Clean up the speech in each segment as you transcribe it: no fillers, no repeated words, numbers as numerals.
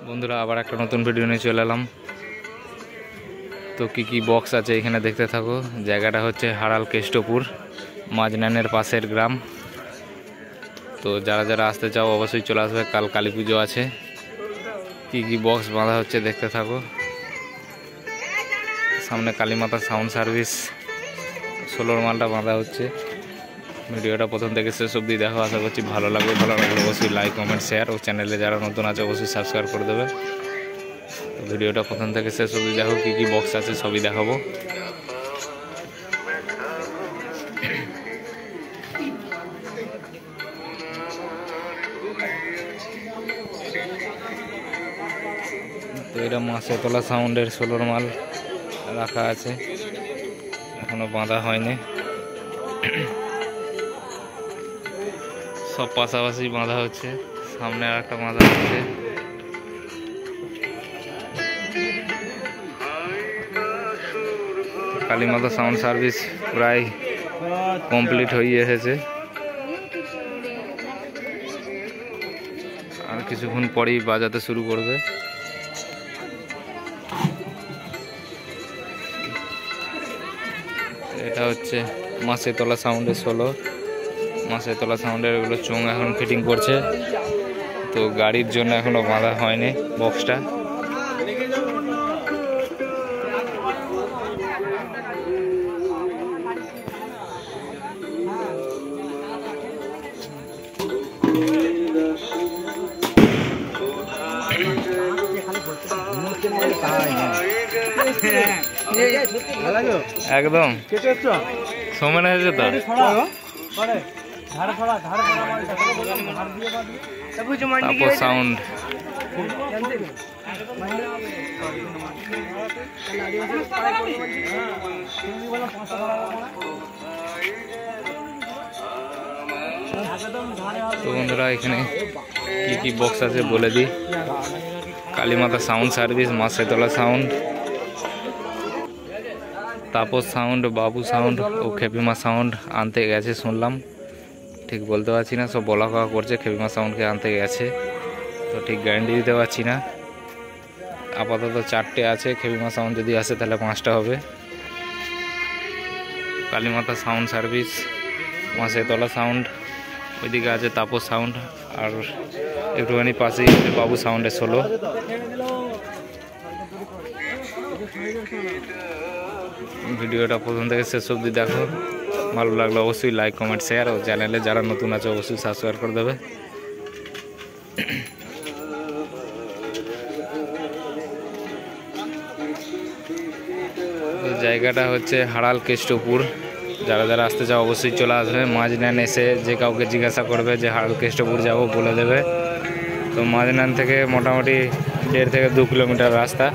বন্ধুরা আবার একটা নতুন ভিডিও নিয়ে চলে এলাম। তো কি বক্স আছে এখানে দেখতে থাকো। জায়গাটা হচ্ছে হারাল কেষ্টপুর, মাঝনানের পাশের গ্রাম। তো যারা যারা আসতে চাও অবশ্যই চলে আসবে, কাল কালী পুজো আছে। কি বক্স বাঁধা হচ্ছে দেখতে থাকো। সামনে কালীমাতা সাউন্ড সার্ভিস 16 মালটা বাঁধা হচ্ছে। ভিডিওটা প্রথম থেকে শেষ অবধি দেখো, আশা করছি ভালো লাগবে। ভালো লাগলে অবশ্যই লাইক কমেন্ট শেয়ার, ও চ্যানেলে যারা নতুন আছে অবশ্যই সাবস্ক্রাইব করে দেবে। তো ভিডিওটা প্রথম থেকে শেষ অবধি দেখো, কি বক্স আছে সবই দেখাবো। তো এটা মাছেতলা সাউন্ডের 16 মাল রাখা আছে, এখনো বাঁধা হয়নি। সব পাশাপাশি বাঁধা হচ্ছে, সামনে আর একটা বাঁধা হচ্ছে। কালীমাতা সাউন্ড সার্ভিস প্রায় কমপ্লিট হয়ে এসেছে, আর কিছুক্ষণ পরেই বাজাতে শুরু করবে। এটা হচ্ছে মাছেতলা সাউন্ডের 16। মাছেতলা সাউন্ডের এগুলো চোঙ এখন ফিটিং করছে, তো গাড়ির জন্য এখনো বাঁধা হয়নি বক্সটা। একদম সময় না হয়েছে তো। তারপর সাউন্ড তো বন্ধুরা এখানে কি বক্স আছে বলে দিই। Kalimata sound service, Machhetala sound, Tapas sound, Babu sound ও খেপিমা সাউন্ড আনতে গেছে শুনলাম, ঠিক বলতে পারছি না। সব বলা কওয়া করছে খেপিমা সাউন্ডকে আনতে গেছে, তো ঠিক গ্যারান্টি দিতে পারছি না। আপাতত 4টে আছে, খেপিমা সাউন্ড যদি আসে তাহলে 5টা হবে। Kalimata sound service, Machhetala sound, ওইদিকে আছে তাপস সাউন্ড, আর একটুখানি পাশেই আছে বাবু সাউন্ডের 16। ভিডিওটা প্রথম থেকে শেষ অবধি দেখো, ভালো লাগলে অবশ্যই লাইক কমেন্ট শেয়ার, ও চ্যানেলে যারা নতুন আছে অবশ্যই সাবস্ক্রাইব করে দেবে। তো জায়গাটা হচ্ছে হারাল কেষ্টপুর। যারা যারা আসতে চাও অবশ্যই চলে আসবে। মাঝনান এসে যে কাউকে জিজ্ঞাসা করবে যে হারাল কেষ্টপুর যাবো বলে দেবে। তো মাঝনান থেকে মোটামুটি 1.5 থেকে 2 কিলোমিটার রাস্তা।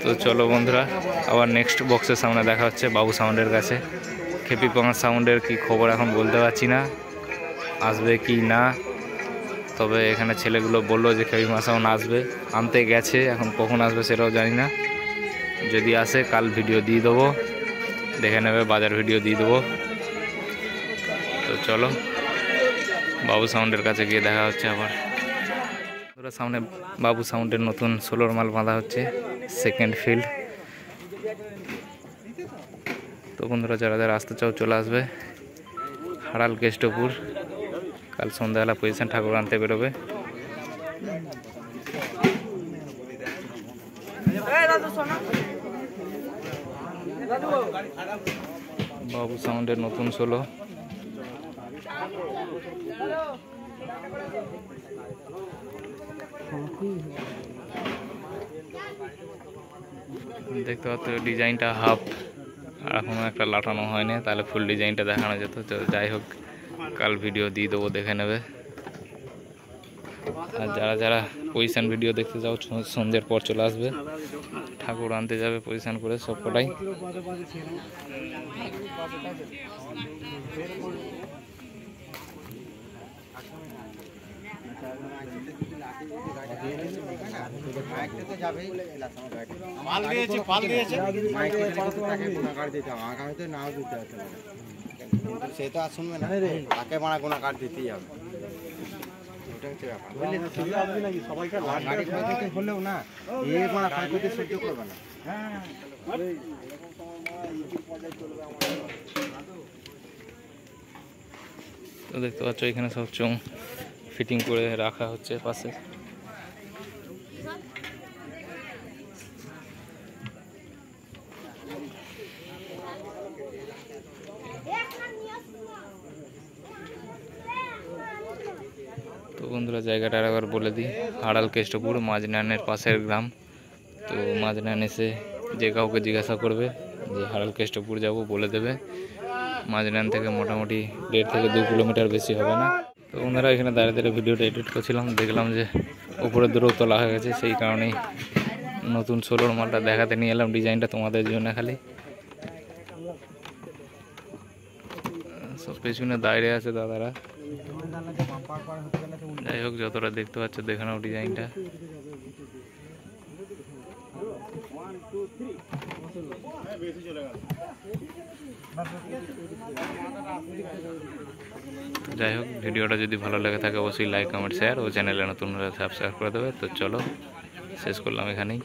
তো চলো বন্ধুরা, আবার নেক্সট বক্সের সামনে দেখা হচ্ছে বাবু সাউন্ডের কাছে। খেপিমা সাউন্ডের কি খবর এখন বলতে পারছি না, আসবে কি না। তবে এখানে ছেলেগুলো বললো যে খেপিমা সাউন্ড আসবে, আনতে গেছে, এখন কখন আসবে সেটাও জানি না। যদি আসে কাল ভিডিও দিয়ে দেবো, দেখে নেবে, বাজার ভিডিও দিয়ে দেবো। তো চলো বাবু সাউন্ডের কাছে গিয়ে দেখা হচ্ছে আবার। সামনে বাবু সাউন্ডের নতুন 16 মাল বাঁধা হচ্ছে, সেকেন্ড ফিল্ড। তো বন্ধুরা যারা যারা আসতে চাও চলে আসবে হারাল কেষ্টপুর। কাল সন্ধ্যাবেলা পজিশন ঠাকুর আনতে বেরোবে। বাবু সাউন্ডের নতুন 16। দেখতে পাচ্ছ ডিজাইনটা হাফ, আর এখনো একটা লাটানো হয়নি, তাহলে ফুল ডিজাইনটা দেখানো যেত। তো যাই হোক কাল ভিডিও দিয়ে দেবো, দেখে নেবে। আর যারা যারা পজিশন ভিডিও দেখতে যাও সন্ধ্যের পর চলে আসবে, ঠাকুর আনতে যাবে পজিশন করে সব কটাই। সে তো আর শুনবে না, তাকে মারা কোনো কার্ড দিতেই হবে। হলেও না এ মারা ক্ষয়ক্ষতি সহ্য করবে না। তো দেখতে পাচ্ছ এখানে সব চোঙ ফিটিং করে রাখা হচ্ছে পাশে। তো বন্ধুরা জায়গাটা আরেকবার বলে দিই, হাড়াল কেষ্টপুর মাঝনানের পাশের গ্রাম। তো মাঝনান এসে যে কাউকে জিজ্ঞাসা করবে যে হাড়াল কেষ্টপুর যাব বলে দেবে। মাঝনান থেকে মোটামুটি 1.5 থেকে 2 কিলোমিটার বেশি হবে না। তো ওনারা এখানে দাঁড়িয়ে দাঁড়িয়ে ভিডিওটা এডিট করছিলাম, দেখলাম যে উপরে দূরেও তোলা হয়ে গেছে, সেই কারণেই নতুন 16 মালটা দেখাতে নিয়ে এলাম, ডিজাইনটা তোমাদের জন্য খালি। সব পেছনে দাঁড়িয়ে আছে দাদারা। যাই হোক, যতটা দেখতে পাচ্ছ দেখে নাও ডিজাইনটা। যাই হোক, ভিডিওটা যদি ভালো লেগে থাকে অবশ্যই লাইক কমেন্ট শেয়ার ও চ্যানেলে নতুন হলে সাবস্ক্রাইব করে দেবে। তো চলো শেষ করলাম এখানেই।